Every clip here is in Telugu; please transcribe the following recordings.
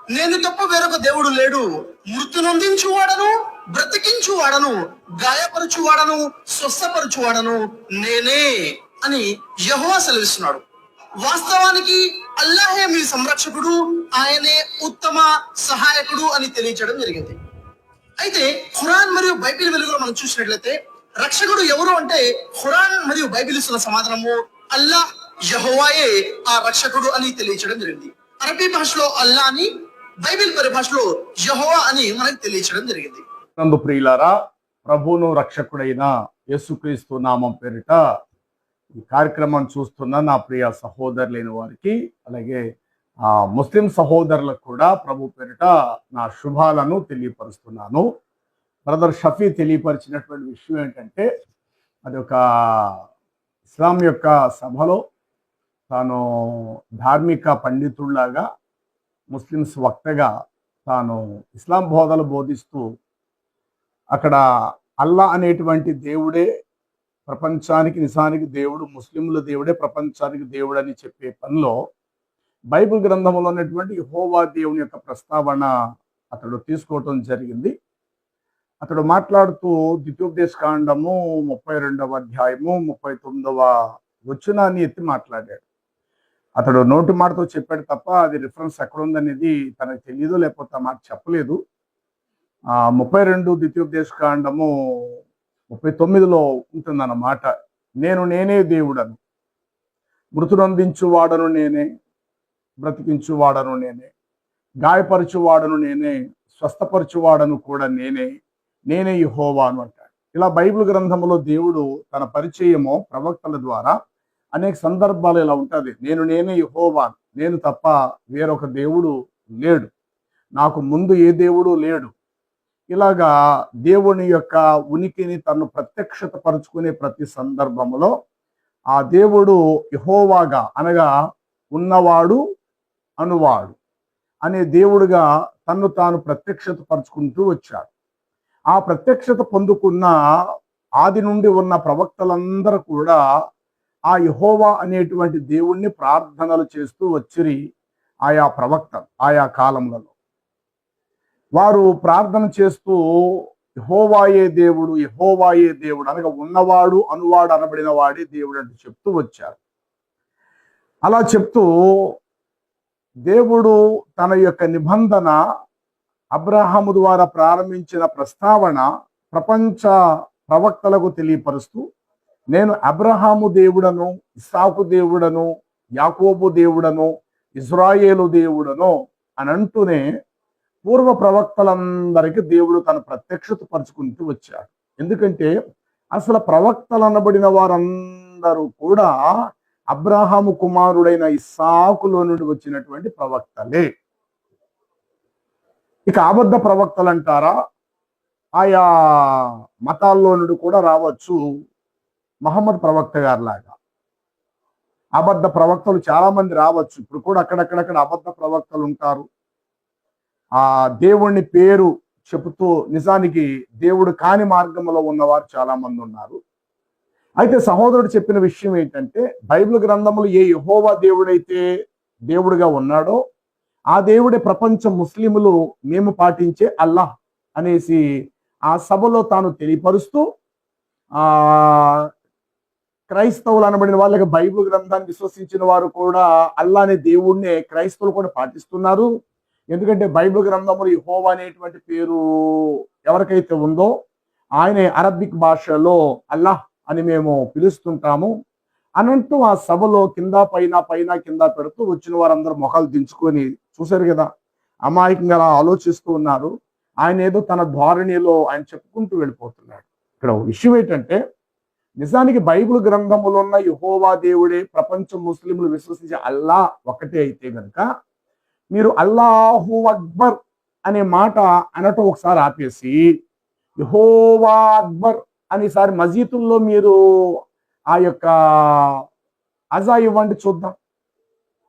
నేను తప్ప వేరొక దేవుడు లేడు. మృతి నొందించువాడను, బ్రతికించువాడను, గాయపరచువాడను, స్వస్థపరచువాడను నేనే అని యెహోవా సెలవిస్తున్నాడు. వాస్తవానికి అల్లాహే మీ సంరక్షకుడు, ఆయనే ఉత్తమ సహాయకుడు అని తెలియచేయడం జరిగింది. అయితే ఖురాన్ మరియు బైబిల్ వెలుగులో మనం చూసినట్లయితే రక్షకుడు ఎవరు అంటే ఖురాన్ మరియు బైబిల్ ఇస్తున్న సమాధానము అల్లాహ్ యెహోవాయే ఆ రక్షకుడు అని తెలియచేయడం జరిగింది. అరబీ భాషలో అల్లా అని, బైబిల్ పరిభాషలో యెహోవా అని మనకు తెలియచేయడం జరిగింది. నందు ప్రియులారా, ప్రభువును రక్షకుడైన యేసుక్రీస్తు నామం పేరిట ఈ కార్యక్రమం చూస్తున్న నా ప్రియ సహోదరులైన వారికి, అలాగే ముస్లిం సహోదరులకు కూడా ప్రభు పేరిట నా శుభాలను తెలియపరుస్తున్నాను. బ్రదర్ షఫీ తెలియపరిచినటువంటి విషయం ఏంటంటే, అది ఒక ఇస్లాం యొక్క సభలో తాను ధార్మిక పండితుల్లాగా, ముస్లిమ్స్ వక్తగా తాను ఇస్లాం బోధలు బోధిస్తూ అక్కడ అల్లా అనేటువంటి దేవుడే ప్రపంచానికి నిజానికి దేవుడు, ముస్లింల దేవుడే ప్రపంచానికి దేవుడు అని చెప్పే పనిలో బైబిల్ గ్రంథంలో ఉన్నటువంటి యెహోవా దేవుని యొక్క ప్రస్తావన అతడు తీసుకోవటం జరిగింది. అతడు మాట్లాడుతూ ద్వితీయోపదేశ కాండము 32వ అధ్యాయము 39వ వచనాన్ని ఎత్తి మాట్లాడాడు. అతడు నోటి మాటతో చెప్పాడు తప్ప అది రిఫరెన్స్ ఎక్కడ ఉందనేది తనకు తెలియదు, లేకపోతే ఆ మాట చెప్పలేదు. 32 ద్వితీయోపదేశ కాండము 39లో ఉంటుందన్నమాట. నేనే దేవుడను, మృతునందించువాడను నేనే, బ్రతికించువాడను నేనే, గాయపరచువాడను నేనే, స్వస్థపరచువాడను కూడా నేనే యెహోవాను అంటాడు. ఇలా బైబిల్ గ్రంథంలో దేవుడు తన పరిచయము ప్రవక్తల ద్వారా అనేక సందర్భాలు ఇలా ఉంటుంది. నేనే యెహోవాను, నేను తప్ప వేరొక దేవుడు లేడు, నాకు ముందు ఏ దేవుడు లేడు. ఇలాగా దేవుని యొక్క ఉనికిని తను ప్రత్యక్షత పరుచుకునే ప్రతి సందర్భంలో ఆ దేవుడు యెహోవాగా, అనగా ఉన్నవాడు అనువాడు అనే దేవుడుగా తన్ను తాను ప్రత్యక్షత పరుచుకుంటూ వచ్చాడు. ఆ ప్రత్యక్షత పొందుకున్న ఆది నుండి ఉన్న ప్రవక్తలందరూ కూడా ఆ యెహోవా అనేటువంటి దేవుణ్ణి ప్రార్థనలు చేస్తూ వచ్చిరి. ఆయా ప్రవక్తలు ఆయా కాలములలో వారు ప్రార్థన చేస్తూ యెహోవాయే దేవుడు, యెహోవాయే దేవుడు, అనగా ఉన్నవాడు అనువాడు అనబడిన వాడే దేవుడు అని చెప్తూ వచ్చారు. అలా చెప్తూ దేవుడు తన యొక్క నిబంధన అబ్రహాము ద్వారా ప్రారంభించిన ప్రస్తావన ప్రపంచ ప్రవక్తలకు తెలియపరుస్తూ, నేను అబ్రహాము దేవుడను, ఇస్సాకు దేవుడను, యాకోబు దేవుడను, ఇజ్రాయేలు దేవుడను అని అంటూనే పూర్వ ప్రవక్తలందరికీ దేవుడు తన ప్రత్యక్షత పరుచుకుంటూ వచ్చాడు. ఎందుకంటే అసలు ప్రవక్తలు అనబడిన వారందరూ కూడా అబ్రహాము కుమారుడైన ఇస్సాకులో నుండి వచ్చినటువంటి ప్రవక్తలే. ఇక అబద్ధ ప్రవక్తలు అంటారా, ఆయా మతాల్లో నుండి కూడా రావచ్చు. మహమ్మద్ ప్రవక్త గారి లాగా అబద్ధ ప్రవక్తలు చాలా మంది రావచ్చు. ఇప్పుడు కూడా అక్కడక్కడక్కడ అబద్ధ ప్రవక్తలు ఉంటారు. ఆ దేవుణ్ణి పేరు చెబుతూ నిజానికి దేవుడు కాని మార్గంలో ఉన్నవారు చాలా మంది ఉన్నారు. అయితే సహోదరుడు చెప్పిన విషయం ఏంటంటే, బైబిల్ గ్రంథంలో ఏ యెహోవా దేవుడైతే దేవుడుగా ఉన్నాడో ఆ దేవుడే ప్రపంచ ముస్లిములు మేము పాటించే అల్లాహ్ అనేసి ఆ సభలో తాను తెలియపరుస్తూ, క్రైస్తవులు అనబడిన వాళ్ళకి బైబిల్ గ్రంథాన్ని విశ్వసించిన వారు కూడా అల్లా అనే దేవుడినే క్రైస్తవులు కూడా పాటిస్తున్నారు. ఎందుకంటే బైబిల్ గ్రంథంలో యెహోవా అనేటువంటి పేరు ఎవరికైతే ఉందో ఆయనే అరబిక్ భాషలో అల్లాహ్ అని మేము పిలుస్తుంటాము అనంటూ ఆ సభలో కింద పైన కింద పెడుతూ వచ్చిన వారందరూ మొఖాలు దించుకొని చూశారు కదా, అమాయకంగా అలా ఆలోచిస్తూ ఉన్నారు. ఆయన ఏదో తన ధోరణిలో ఆయన చెప్పుకుంటూ వెళ్ళిపోతున్నాడు. ఇక్కడ విషయం ఏంటంటే, నిజానికి బైబిల్ గ్రంథములో ఉన్న యెహోవా దేవుడే ప్రపంచ ముస్లింలు విశ్వసించే అల్లా ఒకటే అయితే కనుక మీరు అల్లాహు అక్బర్ అనే మాట అనటం ఒకసారి ఆపేసి యెహోవా అక్బర్ అనేసారి మసీదుల్లో మీరు ఆ యొక్క అజా ఇవ్వండి చూద్దాం.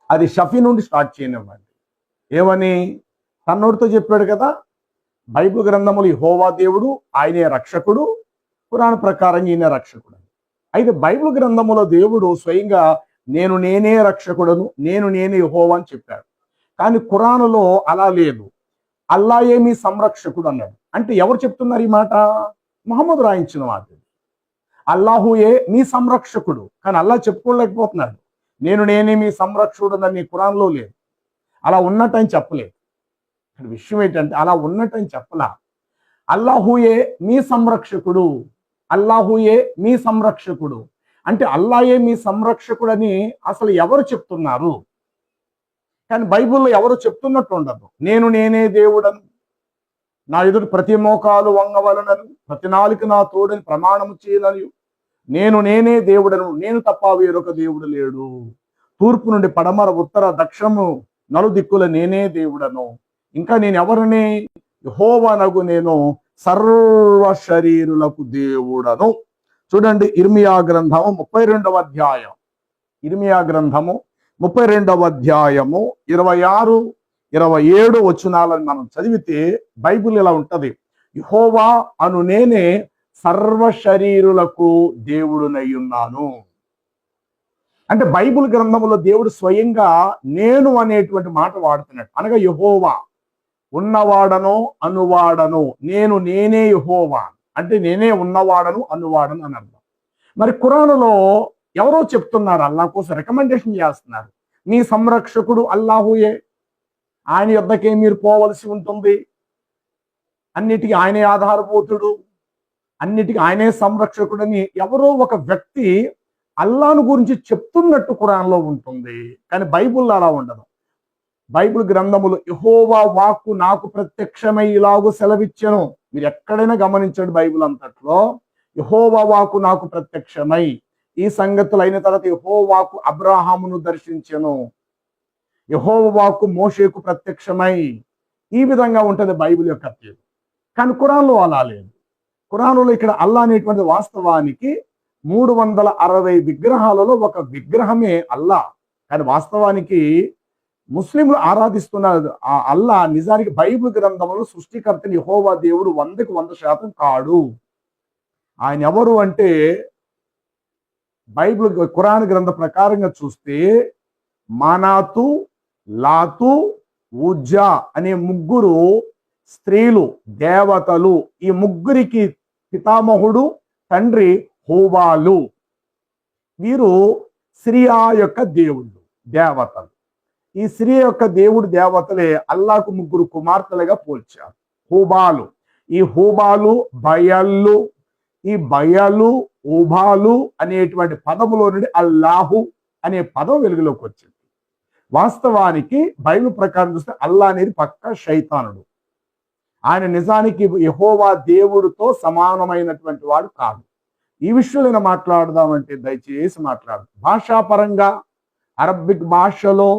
అది షఫీ నుండి స్టార్ట్ చేయనివ్వండి. ఏమని తన్నోడితో చెప్పాడు కదా, బైబిల్ గ్రంథములు యెహోవా దేవుడు, ఆయనే రక్షకుడు, పురాణ ప్రకారం ఈయన రక్షకుడు. అయితే బైబిల్ గ్రంథములో దేవుడు స్వయంగా నేనే రక్షకుడను, నేనే యెహోవా అని చెప్పాడు. కానీ ఖురానులో అలా లేదు. అల్లాయే మీ సంరక్షకుడు అన్నాడు. అంటే ఎవరు చెప్తున్నారు ఈ మాట? ముహమ్మద్ రాయించిన మాట. అల్లాహుయే మీ సంరక్షకుడు, కానీ అల్లా చెప్పుకోలేకపోతున్నాడు. నేనే మీ సంరక్షకుడు అని ఖురాన్లో లేదు. అలా ఉన్నట్టు అని చెప్పలేదు. ఇక్కడ విషయం ఏంటంటే అలా ఉన్నట్టు అని చెప్పలా. అల్లాహుయే మీ సంరక్షకుడు, అల్లాహుయే మీ సంరక్షకుడు అంటే అల్లాయే మీ సంరక్షకుడు అని అసలు ఎవరు చెప్తున్నారు? కానీ బైబిల్లో ఎవరు చెప్తున్నట్టు ఉండదు. నేనే దేవుడను, నా ఎదుటి ప్రతి మోకాలు వంగవలనను, ప్రతి నాలుక నా తోడని ప్రమాణము చేయాలని, నేనే దేవుడను, నేను తప్ప వేరొక దేవుడు లేడు, తూర్పు నుండి పడమర ఉత్తర దక్షిణము నలుదిక్కుల నేనే దేవుడను, ఇంకా నేను ఎవరిని? యెహోవానగు నేను సర్వ శరీరులకు దేవుడను. చూడండి, ఇర్మియా గ్రంథము 32వ అధ్యాయం, ఇర్మియా గ్రంథము 32వ అధ్యాయము 26, 27 వచనాలను మనం చదివితే బైబిల్ ఇలా ఉంటది. యెహోవా అను నేనే సర్వ శరీరులకు దేవుడునై ఉన్నాను. అంటే బైబిల్ గ్రంథంలో దేవుడు స్వయంగా నేను అనేటువంటి మాట వాడుతున్నాడు. అనగా యెహోవా ఉన్నవాడను అనువాడను, నేనే యెహోవా అంటే నేనే ఉన్నవాడను అనువాడను అని అర్థం. మరి ఖురానులో ఎవరో చెప్తున్నారు, అల్లాహ్ కోసం రికమెండేషన్ చేస్తున్నారు. మీ సంరక్షకుడు అల్లాహుయే, ఆయన యొద్దకే మీరు పోవలసి ఉంటుంది, అన్నిటికీ ఆయనే ఆధారభూతుడు, అన్నిటికీ ఆయనే సంరక్షకుడని ఎవరో ఒక వ్యక్తి అల్లాను గురించి చెప్తున్నట్టు ఖురాన్లో ఉంటుంది. కానీ బైబిల్లో అలా ఉండదు. బైబిల్ గ్రంథములు యెహోవా వాక్కు నాకు ప్రత్యక్షమై ఇలాగూ సెలవిచ్చెను. మీరు ఎక్కడైనా గమనించండి, బైబిల్ అంతట్లో యెహోవా వాక్కు నాకు ప్రత్యక్షమై, ఈ సంగతులు అయిన తర్వాత యెహోవాకు అబ్రాహామును దర్శించెను, యెహోవా వాక్కు మోషేకు ప్రత్యక్షమై, ఈ విధంగా ఉంటుంది బైబిల్ యొక్క తీరు. కానీ ఖురాన్లో అలా లేదు. ఖురాన్లో ఇక్కడ అల్లా అనేటువంటి వాస్తవానికి 360 విగ్రహాలలో ఒక విగ్రహమే అల్లా. కానీ వాస్తవానికి ముస్లింలు ఆరాధిస్తున్న ఆ అల్లా నిజానికి బైబిల్ గ్రంథంలో సృష్టికర్తని యెహోవా దేవుడు 100కి 100% కాడు. ఆయన ఎవరు అంటే బైబిల్ ఖురాన్ గ్రంథ ప్రకారంగా చూస్తే మానాతు, లాతు, ఉజ్జా అనే ముగ్గురు స్త్రీలు దేవతలు. ఈ ముగ్గురికి పితామహుడు తండ్రి హోబాలు. వీరు సిరియా యొక్క దేవుళ్ళు, దేవతలు. ఈ సిరియా యొక్క దేవుడు దేవతలే అల్లాకు ముగ్గురు కుమార్తెలుగా పోల్చారు, హోబాలు. ఈ హోబాలు బయళ్ళు, ఈ బయలు ఊబాలు అనేటువంటి పదములో నుండి అల్లాహు అనే పదం వెలుగులోకి వచ్చింది. వాస్తవానికి బైబిల్ ప్రకారం చూస్తే అల్లా అనేది పక్కా శైతానుడు. ఆయన నిజానికి యెహోవా దేవుడితో సమానమైనటువంటి వాడు కాదు. ఈ విషయంలో మాట్లాడదామంటే దయచేసి మాట్లాడు. భాషాపరంగా అరబిక్ భాషలో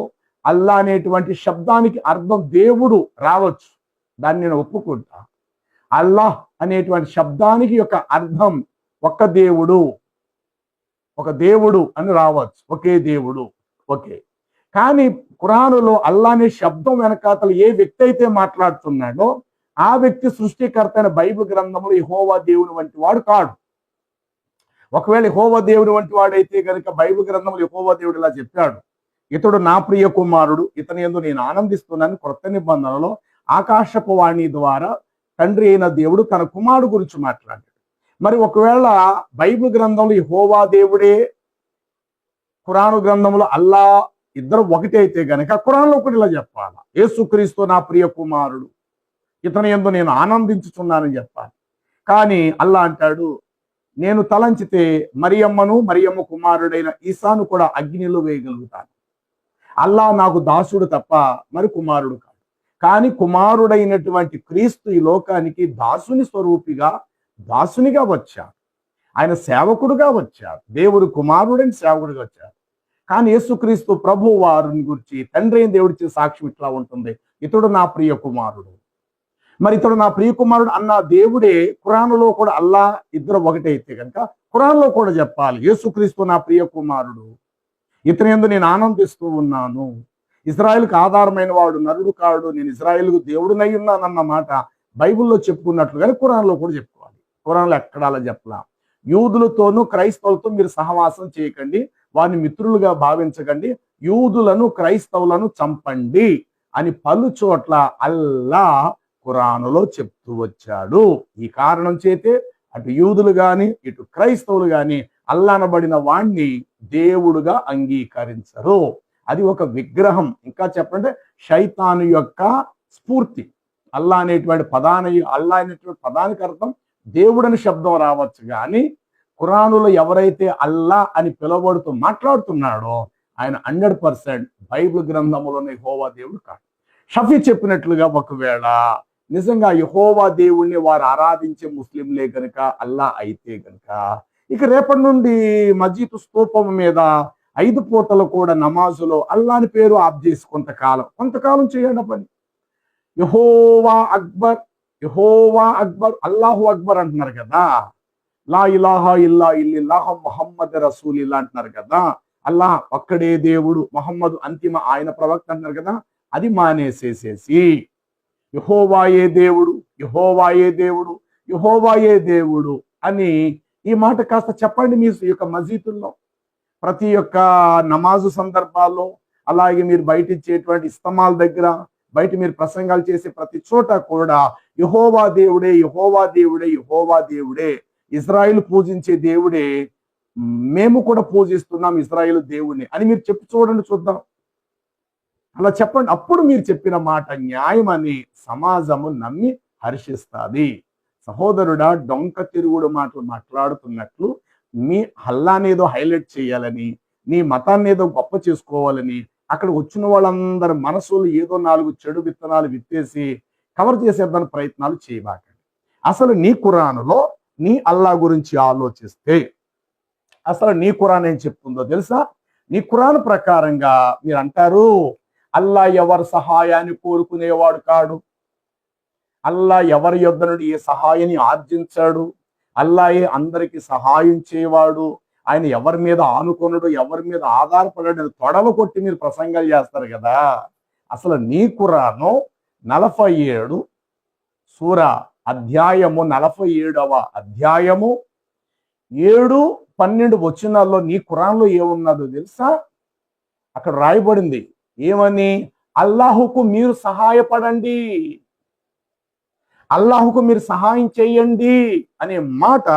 అల్లా అనేటువంటి శబ్దానికి అర్థం దేవుడు రావచ్చు, దాన్ని నేను ఒప్పుకుంటా. అల్లాహ్ అనేటువంటి శబ్దానికి యొక్క అర్థం ఒక్క దేవుడు, ఒక దేవుడు అని రావచ్చు, ఒకే దేవుడు, ఓకే. కానీ ఖురానులో అల్లా అనే శబ్దం వెనకాతలు ఏ వ్యక్తి అయితే మాట్లాడుతున్నాడో ఆ వ్యక్తి సృష్టికర్త అయిన బైబిల్ గ్రంథంలో యెహోవా దేవుని వంటి వాడు కాడు. ఒకవేళ యెహోవా దేవుని వంటి వాడైతే కనుక బైబిల్ గ్రంథంలో యెహోవా దేవుడు ఇలా చెప్పాడు, ఇతడు నా ప్రియ కుమారుడు, ఇతని యందు నేను ఆనందిస్తున్నాను. కొత్త నిబంధనలో ఆకాశపు వాణి ద్వారా తండ్రి అయిన దేవుడు తన కుమారుడు గురించి మాట్లాడాడు. మరి ఒకవేళ బైబిల్ గ్రంథంలో యెహోవా దేవుడే, ఖురాను గ్రంథంలో అల్లా ఇద్దరు ఒకటి అయితే గనక ఖురాన్లో కూడా ఇలా చెప్పాలి, యేసుక్రీస్తు నా ప్రియ కుమారుడు, ఇతని యందు నేను ఆనందించుచున్నానని చెప్పాలి. కానీ అల్లా అంటాడు, నేను తలంచితే మరియమ్మ కుమారుడైన ఈసాను కూడా అగ్నిలో వేయగలుగుతాను. అల్లా నాకు దాసుడు తప్ప మరి కుమారుడు కాదు. కానీ కుమారుడైనటువంటి క్రీస్తు ఈ లోకానికి దాసుని స్వరూపిగా, దాసునిగా వచ్చాడు. ఆయన సేవకుడుగా వచ్చాడు, దేవుడు కుమారుడైన సేవకుడిగా వచ్చాడు. కానీ యేసుక్రీస్తు ప్రభు వారిని గురించి తండ్రి అయిన దేవుడిచ్చే సాక్ష్యం ఇట్లా ఉంటుంది, ఇతడు నా ప్రియ కుమారుడు. మరి ఇతడు నా ప్రియ కుమారుడు అన్న దేవుడే ఖురానులో కూడా అల్లా ఇద్దరు ఒకటైతే కనుక ఖురాన్లో కూడా చెప్పాలి, యేసుక్రీస్తు నా ప్రియ కుమారుడు, ఇతని యందు నేను ఆనందిస్తూ ఉన్నాను. ఇజ్రాయెల్కి ఆధారమైన వాడు నరుడు కాడు, నేను ఇజ్రాయెల్కు దేవుడునై ఉన్నానన్న మాట బైబిల్లో చెప్పుకున్నట్లుగానే ఖురాన్లో కూడా చెప్పుకోవాలి. ఖురాన్లో ఎక్కడ అలా చెప్పలా. యూదులతోనూ క్రైస్తవులతో మీరు సహవాసం చేయకండి, వారిని మిత్రులుగా భావించకండి, యూదులను క్రైస్తవులను చంపండి అని పలు చోట్ల అల్లా ఖురానులో చెప్తూ వచ్చాడు. ఈ కారణం చేతే అటు యూదులు గాని ఇటు క్రైస్తవులు గాని అల్లా అనబడిన వాణ్ణి దేవుడుగా అంగీకరించరు. అది ఒక విగ్రహం. ఇంకా చెప్పంటే శైతాను యొక్క స్ఫూర్తి. అల్లా అనేటువంటి పదానికి అర్థం దేవుడని శబ్దం రావచ్చు, కానీ ఖురానులో ఎవరైతే అల్లా అని పిలువబడుతూ మాట్లాడుతున్నాడో ఆయన 100% బైబిల్ గ్రంథములోని యెహోవా దేవుడు కాదు. షఫీ చెప్పినట్లుగా ఒకవేళ నిజంగా యెహోవా దేవుణ్ణి వారు ఆరాధించే ముస్లింలే గనుక అల్లా అయితే గనుక ఇక రేపటి నుండి మస్జిద్ స్తూపం మీద 5 పూటలు కూడా నమాజులో అల్లాని పేరు ఆఫ్ చేసి కొంతకాలం చేయండి పని. యెహోవా అక్బర్, యెహోవా అక్బర్, అల్లాహు అక్బర్ అంటున్నారు కదా, లా ఇలాహా ఇల్లా ఇల్లిల్లాహ ముహమ్మద్ రసూలిల్లా అంటున్నారు కదా, అల్లాహ్ ఒక్కడే దేవుడు, ముహమ్మద్ అంతిమ ఆయన ప్రవక్త అంటున్నారు కదా, అది మానేసేసేసి యెహోవాయే దేవుడు, యెహోవాయే దేవుడు, యెహోవాయే దేవుడు అని ఈ మాట కాస్త చెప్పండి మీ యొక్క మస్జిదుల్లో, ప్రతి ఒక్క నమాజు సందర్భాల్లో, అలాగే మీరు బయట ఇచ్చేటువంటి ఇస్తమాల దగ్గర, బయట మీరు ప్రసంగాలు చేసే ప్రతి చోట కూడా యెహోవా దేవుడే, యెహోవా దేవుడే, యెహోవా దేవుడే, ఇజ్రాయిల్ పూజించే దేవుడే, మేము కూడా పూజిస్తున్నాం ఇజ్రాయిల్ దేవుడిని అని మీరు చెప్పి చూడండి చూద్దాం. అలా చెప్పండి. అప్పుడు మీరు చెప్పిన మాట న్యాయం అని సమాజము నమ్మి హర్షిస్తుంది. సహోదరుడా, డొంక తిరుగుడు మాటలు మాట్లాడుతున్నట్లు మీ హల్లానేదో హైలైట్ చేయాలని, నీ మతాన్ని ఏదో గొప్ప చేసుకోవాలని అక్కడ వచ్చిన వాళ్ళందరి మనసులు ఏదో 4 చెడు విత్తనాలు విత్తేసి కవర్ చేసేద్దాని ప్రయత్నాలు చేయబాకండి. అసలు నీ ఖురానులో నీ అల్లా గురించి ఆలోచిస్తే అసలు నీ ఖురాన్ ఏం చెప్తుందో తెలుసా? నీ ఖురాన్ ప్రకారంగా మీరు అంటారు అల్లా ఎవరి సహాయాన్ని కోరుకునేవాడు కాడు, అల్లా ఎవరి యొద్ద నుండి ఏ సహాయాన్ని ఆర్జించాడు, అల్లాయే అందరికి సహాయం చేయవాడు, ఆయన ఎవరి మీద ఆనుకొనడు, ఎవరి మీద ఆధారపడడు, తొడవ కొట్టి మీరు ప్రసంగాలు చేస్తారు కదా. అసలు నీ ఖురాను 47 సూర అధ్యాయము 47వ అధ్యాయము 7-12 వచనాల్లో నీ ఖురాన్లో ఏమున్నదో తెలుసా? అక్కడ రాయబడింది ఏమని? అల్లాహుకు మీరు సహాయపడండి, అల్లాహుకు మీరు సహాయం చేయండి అనే మాట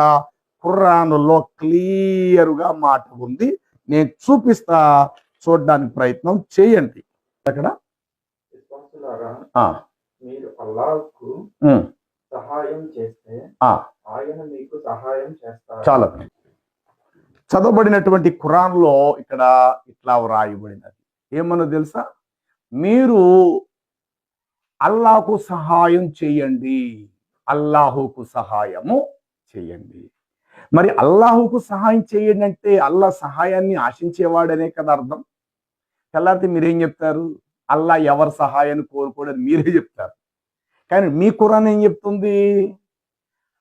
ఖురానులో క్లియర్గా మాట ఉంది. నేను చూపిస్తా, చూడడానికి ప్రయత్నం చేయండి. అక్కడ మీరు అల్లాహ్కు సహాయం చేస్తే ఆయన మీకు సహాయం చేస్తారు. చాలా చదవబడినటువంటి ఖురాన్లో ఇక్కడ ఇట్లా వ్రాయబడినది ఏమన్నా తెలుసా? మీరు అల్లాహకు సహాయం చేయండి, అల్లాహుకు సహాయము చేయండి. మరి అల్లాహుకు సహాయం చేయండి అంటే అల్లా సహాయాన్ని ఆశించేవాడనే కదా అర్థం. తెల్లారితే మీరేం చెప్తారు? అల్లా ఎవరి సహాయాన్ని కోరుకోడని మీరే చెప్తారు. కానీ మీ ఖురాన్ ఏం చెప్తుంది?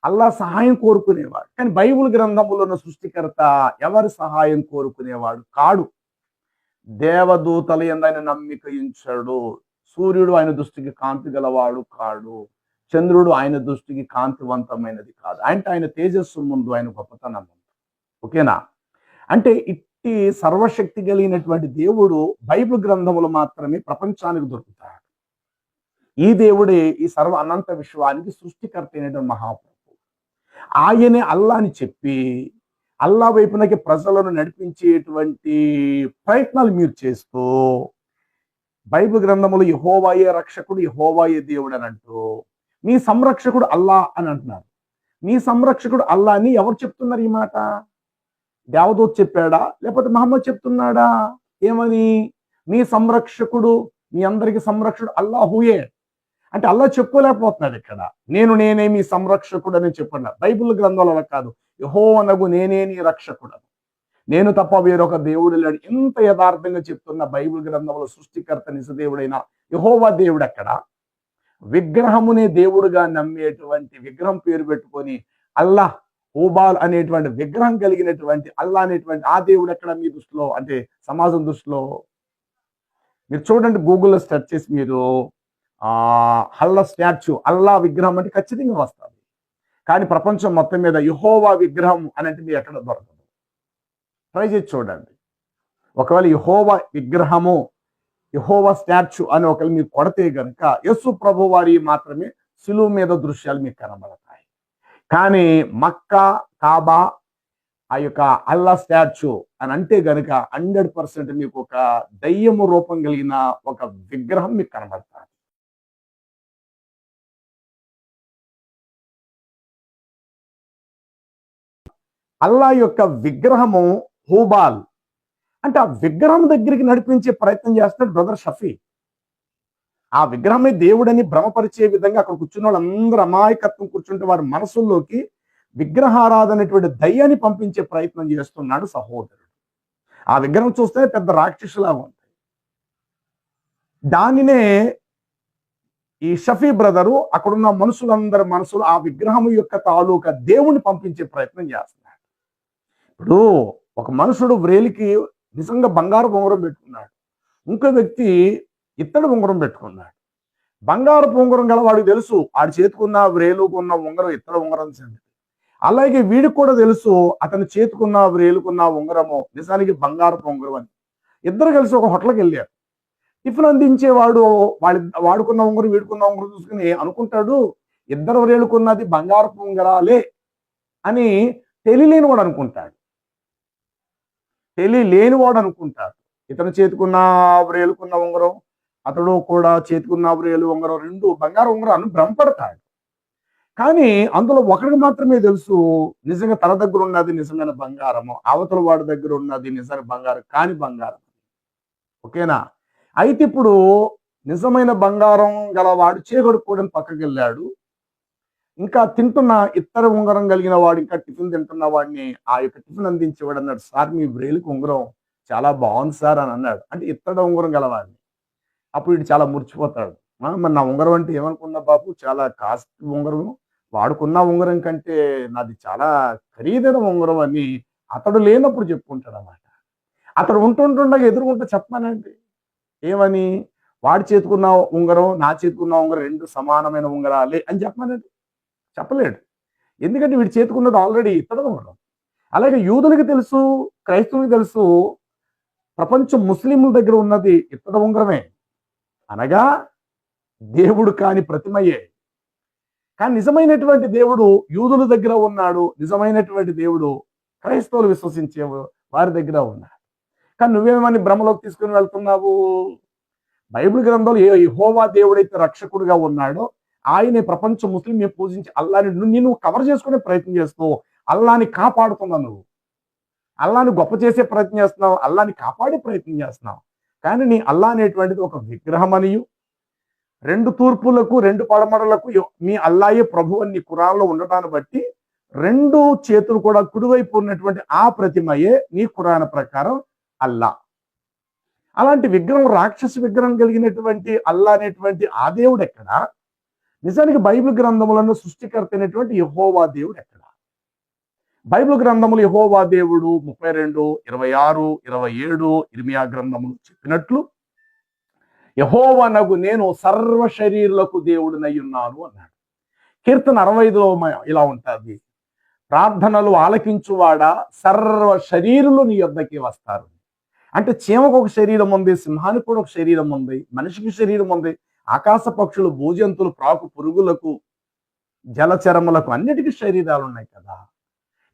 అల్లా సహాయం కోరుకునేవాడు. కానీ బైబిల్ గ్రంథంలో ఉన్న సృష్టికర్త ఎవరి సహాయం కోరుకునేవాడు కాడు. దేవదూతల యందు ఆయన నమ్మిక ఉంచాడు. సూర్యుడు ఆయన దృష్టికి కాంతి గలవాడు కాడు, చంద్రుడు ఆయన దృష్టికి కాంతివంతమైనది కాదు. అంటే ఆయన తేజస్సు ముందు ఆయన గొప్పతనం ఉంది. ఓకేనా? అంటే ఇట్టి సర్వశక్తి కలిగినటువంటి దేవుడు బైబిల్ గ్రంథములు మాత్రమే ప్రపంచానికి దొరుకుతాడు. ఈ దేవుడే ఈ సర్వ అనంత విశ్వానికి సృష్టికర్త అయినటువంటి మహాప్రభు. ఆయనే అల్లా అని చెప్పి అల్లా వైపునకి ప్రజలను నడిపించేటువంటి ప్రయత్నాలు మీరు చేస్తూ బైబిల్ గ్రంథములు యెహోవాయే రక్షకుడు, యెహోవాయే దేవుడు అని అంటూ మీ సంరక్షకుడు అల్లా అని అంటున్నారు. మీ సంరక్షకుడు అల్లా అని ఎవరు చెప్తున్నారు ఈ మాట? దేవదూత చెప్పాడా లేకపోతే మహమ్మద్ చెప్తున్నాడా? ఏమని? మీ సంరక్షకుడు, మీ అందరికి సంరక్షకుడు అల్లాహుయే అంటే అల్లా చెప్పుకోలేకపోతున్నాడు ఇక్కడ. నేనే మీ సంరక్షకుడు అని చెప్పండి. బైబిల్ గ్రంథాలలో కాదు, యెహోవానగు నేనే నీ రక్షకుడను, నేను తప్ప వేరొక దేవుడు లేడు. ఇంత యథార్థంగా చెప్తున్న బైబిల్ గ్రంథంలో సృష్టికర్త నిజదేవుడైన యెహోవా దేవుడు ఎక్కడ? విగ్రహమునే దేవుడుగా నమ్మేటువంటి విగ్రహం పేరు పెట్టుకొని అల్లాహ్ ఓబాల్ అనేటువంటి విగ్రహం కలిగినటువంటి అల్లా అనేటువంటి ఆ దేవుడు ఎక్కడ మీ దృష్టిలో, అంటే సమాజం దృష్టిలో? మీరు చూడండి, గూగుల్లో సెర్చ్ చేసి మీరు అల్లా స్టాచ్యూ, అల్లా విగ్రహం అంటే ఖచ్చితంగా వస్తుంది. కానీ ప్రపంచం మొత్తం మీద యెహోవా విగ్రహం అని అంటే మీరు ఎక్కడ దొరకదు. ట్రై చేసి చూడండి. ఒకవేళ యెహోవా విగ్రహము యెహోవా స్టాచ్యూ అని ఒకరు మీరు కొడితే గనుక యేసు ప్రభు వారి మాత్రమే సిలువ మీద దృశ్యాలు మీకు కనబడతాయి. కానీ మక్కా, కాబా, ఆ యొక్క అల్లా స్టాచ్యూ అని అంటే గనుక 100% మీకు ఒక దయ్యము రూపం కలిగిన ఒక విగ్రహం మీకు కనబడతారు. అల్లా యొక్క విగ్రహము హూబాల్ అంటే ఆ విగ్రహం దగ్గరికి నడిపించే ప్రయత్నం చేస్తాడు బ్రదర్ షఫీ. ఆ విగ్రహమే దేవుడని భ్రమపరిచే విధంగా అక్కడ కూర్చున్న వాళ్ళందరూ అమాయకత్వం కూర్చుంటే వారి మనసుల్లోకి విగ్రహారాధనటువంటి దయ్యాన్ని పంపించే ప్రయత్నం చేస్తున్నాడు సహోదరుడు. ఆ విగ్రహం చూస్తే పెద్ద రాక్షసులా ఉంది. దానినే ఈ షఫీ బ్రదరు అక్కడున్న మనుషులందరి మనసులు ఆ విగ్రహం యొక్క తాలూకా దేవుణ్ణి పంపించే ప్రయత్నం చేస్తున్నాడు. ఇప్పుడు ఒక మనుషుడు వ్రేలికి నిజంగా బంగారు ఉంగరం పెట్టుకున్నాడు, ఇంకో వ్యక్తి ఇత్తడి ఉంగరం పెట్టుకున్నాడు. బంగారు ఉంగరం గల వాడికి తెలుసు ఆడి చేతుకున్న వ్రేలుకున్న ఉంగరం ఇత్తడి ఉంగరం సంగతి. అలాగే వీడికి కూడా తెలుసు అతని చేతుకున్న వ్రేలుకున్న ఉంగరము నిజానికి బంగారపు ఉంగరం అని. ఇద్దరు కలిసి ఒక హోటల్కి వెళ్ళారు. టిఫిన్ అందించేవాడు వాడుకున్న ఉంగరం వీడుకున్న ఉంగరం చూసుకుని అనుకుంటాడు ఇద్దరు వ్రేలుకున్నది బంగారపు ఉంగరాలే అని తెలియలేనివాడు అనుకుంటాడు. ఇతను చేతుకున్న వ్రేలుకున్న ఉంగరం, అతడు కూడా చేతుకున్న వ్రేలు ఉంగరం రెండు బంగారు ఉంగరం అని భ్రమపడతాడు. కానీ అందులో ఒకరికి మాత్రమే తెలుసు నిజంగా తన దగ్గర ఉన్నది నిజమైన బంగారము, అవతల వాడి దగ్గర ఉన్నది నిజమైన బంగారం కాని బంగారం. ఓకేనా? అయితే ఇప్పుడు నిజమైన బంగారం గలవాడు చేకొడుకోవడానికి పక్కకి వెళ్ళాడు. ఇంకా తింటున్న ఇత్తడి ఉంగరం కలిగిన వాడు ఇంకా టిఫిన్ తింటున్న వాడిని ఆ యొక్క టిఫిన్ అందించేవాడు అన్నాడు, సార్ మీ వ్రేలికి ఉంగరం చాలా బాగుంది సార్ అని అన్నాడు. అంటే ఇత్తడి ఉంగరం గలవాడిని. అప్పుడు వీడు చాలా మురిచిపోతాడు. మరి నా ఉంగరం అంటే ఏమనుకున్నా బాబు, చాలా కాస్ట్ ఉంగరం, వాడుకున్న ఉంగరం కంటే నాది చాలా ఖరీదైన ఉంగరం అని అతడు లేనప్పుడు చెప్పుకుంటాడు అన్నమాట. అతడు ఉంటుండగా ఎదురుకుంటే చెప్పమానండి ఏమని, వాడి చేతుకున్న ఉంగరం నా చేతుకున్న ఉంగరం రెండు సమానమైన ఉంగరాలే అని చెప్పమానండి. చెప్పలేడు. ఎందుకంటే వీడి చేతుకున్నది ఆల్రెడీ ఇత్తడి ఉంగరం. అలాగే యూదులకి తెలుసు, క్రైస్తవులకి తెలుసు, ప్రపంచం ముస్లింల దగ్గర ఉన్నది ఇత్తడి ఉంగరమే, అనగా దేవుడు కాని ప్రతిమయే. కానీ నిజమైనటువంటి దేవుడు యూదుల దగ్గర ఉన్నాడు, నిజమైనటువంటి దేవుడు క్రైస్తవులు విశ్వసించే వారి దగ్గర ఉన్నాడు. కానీ నువ్వేమని భ్రమలోకి తీసుకుని వెళ్తున్నావు? బైబిల్ గ్రంథంలో యెహోవా దేవుడైతే రక్షకుడిగా ఉన్నాడో ఆయనే ప్రపంచ ముస్లిం పూజించి అల్లాని నువ్వు కవర్ చేసుకునే ప్రయత్నం చేస్తున్నావు. అల్లాని కాపాడుతున్నావు, నువ్వు అల్లాని గొప్ప చేసే ప్రయత్నం చేస్తున్నావు, అల్లాని కాపాడే ప్రయత్నం చేస్తున్నావు. కానీ నీ అల్లా అనేటువంటిది ఒక విగ్రహం అనియు, రెండు తూర్పులకు రెండు పడమరలకు మీ అల్లాయే ప్రభు అని నీ ఖురాన్లో ఉండటాన్ని బట్టి రెండు చేతులు కూడా కుడివైపు ఉన్నటువంటి ఆ ప్రతిమయే నీ ఖురాన్ ప్రకారం అల్లా. అలాంటి విగ్రహం, రాక్షస విగ్రహం కలిగినటువంటి అల్లా అనేటువంటి ఆ దేవుడు ఎక్కడ? నిజానికి బైబిల్ గ్రంథములను సృష్టికర్త అయినటువంటి యెహోవా దేవుడు ఎక్కడ? బైబిల్ గ్రంథములు యెహోవా దేవుడు 32, 26, 27 ఇర్మియా గ్రంథములు చెప్పినట్లు యెహోవానగు నేను సర్వ శరీరులకు దేవుడినై ఉన్నాను అన్నాడు. కీర్తన 65లో ఇలా ఉంటుంది, ప్రార్థనలు ఆలకించువాడా సర్వ శరీరులు నీ యొద్దకి వస్తారు. అంటే చీమకు ఒక శరీరం ఉంది, సింహానికి కూడా ఒక శరీరం ఉంది, మనిషికి శరీరం ఉంది, ఆకాశ పక్షులు, భూజంతులు, ప్రాకు పురుగులకు, జలచరములకు అన్నిటికీ శరీరాలు ఉన్నాయి కదా.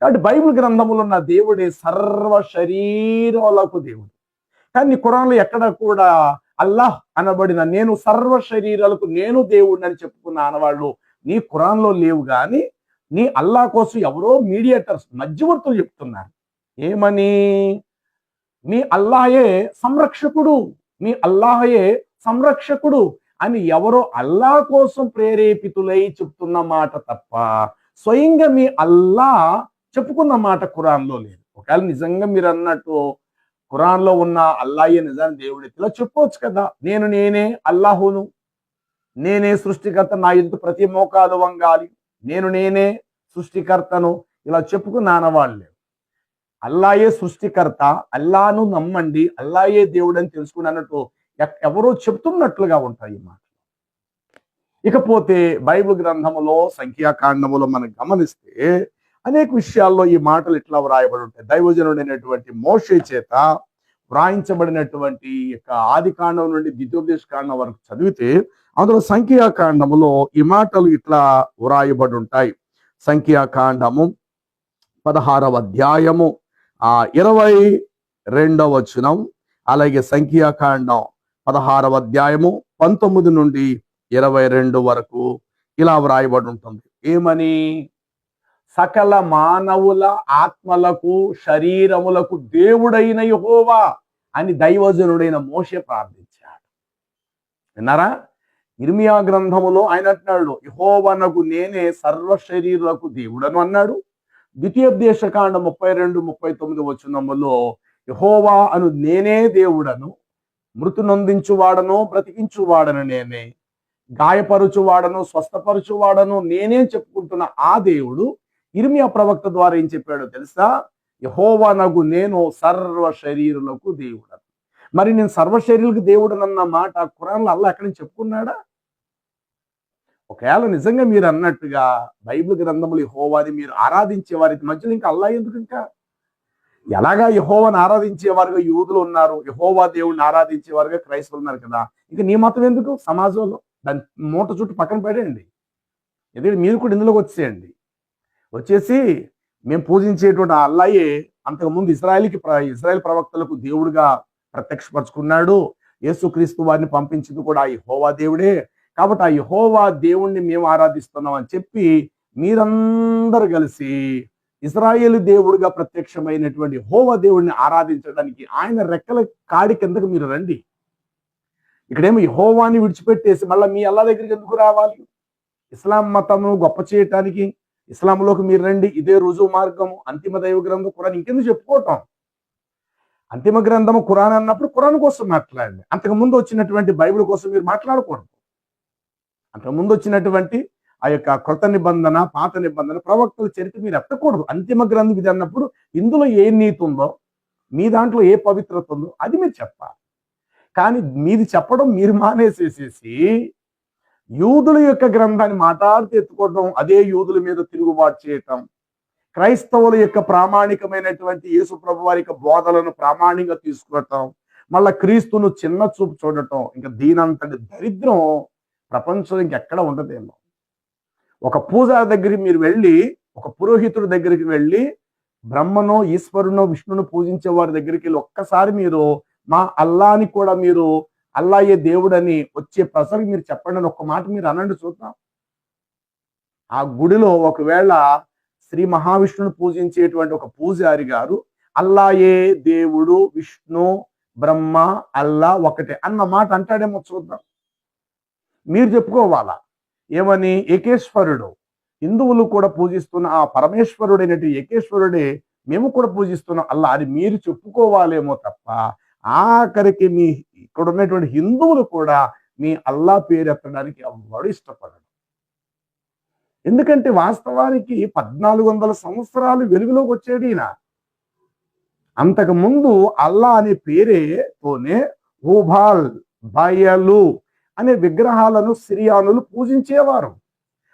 కాబట్టి బైబిల్ గ్రంథములు ఉన్న దేవుడే సర్వ శరీరాలకు దేవుడు. కానీ నీ ఖురాన్లో ఎక్కడ కూడా అల్లాహ్ అనబడిన నేను సర్వ శరీరాలకు నేను దేవుడిని అని చెప్పుకున్న ఆనవాళ్ళు నీ ఖురాన్లో లేవు. కానీ నీ అల్లా కోసం ఎవరో మీడియేటర్స్, మధ్యవర్తులు చెప్తున్నారు. ఏమని? మీ అల్లాహే సంరక్షకుడు, మీ అల్లాహే సంరక్షకుడు అని ఎవరో అల్లా కోసం ప్రేరేపితులై చెప్తున్న మాట తప్ప స్వయంగా మీ అల్లా చెప్పుకున్న మాట ఖురాన్లో లేదు. ఒకవేళ నిజంగా మీరు అన్నట్టు ఖురాన్లో ఉన్న అల్లాయే నిజాన్ని దేవుడు ఇలా చెప్పవచ్చు కదా, నేనే అల్లాహును, నేనే సృష్టికర్త, నా ఎదుట ప్రతి మోకాలు వంగాలి, నేనే సృష్టికర్తను ఇలా చెప్పుకున్న ఆనవాళ్ళు. అల్లాయే సృష్టికర్త, అల్లాను నమ్మండి, అల్లాయే దేవుడు అని తెలుసుకుని అన్నట్టు ఎవరో చెప్తున్నట్లుగా ఉంటాయి ఈ మాట. ఇకపోతే బైబిల్ గ్రంథములో సంఖ్యాకాండములో మనం గమనిస్తే అనేక విషయాల్లో ఈ మాటలు ఇట్లా వ్రాయబడి ఉంటాయి. దైవజనుడైనటువంటి మోషే చేత వ్రాయించబడినటువంటి యొక్క ఆది కాండం నుండి ద్వితీయోపదేశ కాండం వరకు చదివితే అందులో సంఖ్యాకాండములో ఈ మాటలు ఇట్లా వ్రాయబడి ఉంటాయి. సంఖ్యాకాండము 16వ అధ్యాయము 22వ వచనం, అలాగే సంఖ్యాకాండం 16వ అధ్యాయము 19 నుండి 22 వరకు ఇలా వ్రాయబడి ఉంటుంది. ఏమని? సకల మానవుల ఆత్మలకు శరీరములకు దేవుడైన యెహోవా అని దైవజనుడైన మోషే ప్రార్థించాడు. విన్నారా? ఇర్మియా గ్రంథములో ఆయన అంటున్నాడు, యెహోవానగు నేనే సర్వ శరీరులకు దేవుడను అన్నాడు. ద్వితీయోపదేశ కాండం 32-39 వచనములో యెహోవా అను నేనే దేవుడను, మృతి నొందించువాడను బ్రతికించువాడను నేనే, గాయపరుచువాడను స్వస్థపరచువాడను నేనే చెప్పుకుంటున్న ఆ దేవుడు ఇర్మియా ప్రవక్త ద్వారా ఏం చెప్పాడో తెలుసా? యెహోవానగు నేను సర్వ శరీరులకు దేవుడను. మరి నేను సర్వ శరీరులకు దేవుడనన్న మాట ఖురాన్లో అల్లా ఎక్కడి నుంచి చెప్పుకున్నాడా? ఒకవేళ నిజంగా మీరు అన్నట్టుగా బైబిల్ గ్రంథములు యెహోవాని మీరు ఆరాధించే వారి మధ్యలో ఇంకా అల్లా ఎందుకు? ఇంకా ఎలాగా యెహోవాని ఆరాధించేవారుగా యూదులు ఉన్నారు, యెహోవా దేవుడిని ఆరాధించేవారుగా క్రైస్తవులు ఉన్నారు కదా, ఇంకా నీ మతం ఎందుకు సమాజంలో? దాని మూట చుట్టూ పక్కన పడేయండి. ఎందుకంటే మీరు కూడా ఇందులోకి వచ్చేసి మేము పూజించేటువంటి ఆ అల్లాయే అంతకుముందు ఇజ్రాయెల్ ప్రవక్తలకు దేవుడిగా ప్రత్యక్షపరుచుకున్నాడు. యేసుక్రీస్తు వారిని పంపించింది కూడా ఆ యెహోవా దేవుడే. కాబట్టి ఆ యెహోవా దేవుణ్ణి మేము ఆరాధిస్తున్నాం అని చెప్పి మీరందరూ కలిసి ఇజ్రాయేలు దేవుడిగా ప్రత్యక్షమైనటువంటి యెహోవా దేవుడిని ఆరాధించడానికి ఆయన రెక్కల కాడి కిందకు మీరు రండి. ఇక్కడేమో యెహోవాని విడిచిపెట్టేసి మళ్ళీ మీ అల్లా దగ్గరికి ఎందుకు రావాలి? ఇస్లాం మతము గొప్ప చేయటానికి ఇస్లాంలోకి మీరు రండి, ఇదే రుజువు మార్గము, అంతిమ దైవ గ్రంథం ఖురాన్ ఇంకెందుకు చెప్పుకోవటం? అంతిమ గ్రంథము ఖురాన్ అన్నప్పుడు ఖురాన్ కోసం మాట్లాడండి. అంతకుముందు వచ్చినటువంటి బైబిల్ కోసం మీరు మాట్లాడకూడదు. అంతకుముందు వచ్చినటువంటి ఆ యొక్క కృత నిబంధన పాత నిబంధన ప్రవక్తల చరిత్ర మీరు ఎత్తకూడదు. అంతిమ గ్రంథం ఇది అన్నప్పుడు ఇందులో ఏ నీతి ఉందో, మీ దాంట్లో ఏ పవిత్రత ఉందో అది మీరు చెప్పాలి. కానీ మీది చెప్పడం మీరు మానేసేసేసి యూదుల యొక్క గ్రంథాన్ని మాట్లాడుతూ ఎత్తుకోవడం, అదే యూదుల మీద తిరుగుబాటు చేయటం, క్రైస్తవుల యొక్క ప్రామాణికమైనటువంటి యేసు ప్రభు వారి యొక్క బోధలను ప్రామాణికంగా తీసుకోవటం, మళ్ళా క్రీస్తును చిన్న చూపు చూడటం, ఇంకా దీనంతటి దరిద్రం ప్రపంచంలో ఇంకెక్కడ ఉండదేమో. ఒక పూజారి దగ్గరికి మీరు వెళ్ళి, ఒక పురోహితుడి దగ్గరికి వెళ్ళి బ్రహ్మనో ఈశ్వరునో విష్ణును పూజించే వారి దగ్గరికి వెళ్ళి ఒక్కసారి మీరు మా అల్లాని కూడా మీరు అల్లాయే దేవుడని వచ్చే ప్రసరికి మీరు చెప్పండి అని ఒక్క మాట మీరు అనండి చూద్దాం. ఆ గుడిలో ఒకవేళ శ్రీ మహావిష్ణుని పూజించేటువంటి ఒక పూజారి గారు అల్లాయే దేవుడు, విష్ణు, బ్రహ్మ, అల్లా ఒకటే అన్న మాట అంటాడేమో చూద్దాం. మీరు చెప్పుకోవాలా ఏమని? ఏకేశ్వరుడు, హిందువులు కూడా పూజిస్తున్న ఆ పరమేశ్వరుడైనటువంటి ఏకేశ్వరుడే మేము కూడా పూజిస్తున్నాం అల్లా అది మీరు చెప్పుకోవాలేమో తప్ప ఆఖరికి మీ ఇక్కడ ఉన్నటువంటి హిందువులు కూడా మీ అల్లా పేరు ఎత్తడానికి ఎవరు ఇష్టపడరు. ఎందుకంటే వాస్తవానికి 1400 సంవత్సరాలు వెలుగులోకి వచ్చేది ఈయన. అంతకుముందు అల్లా అనే పేరేతోనే హుబాల్, బయలు అనే విగ్రహాలను సిరియానులు పూజించేవారు.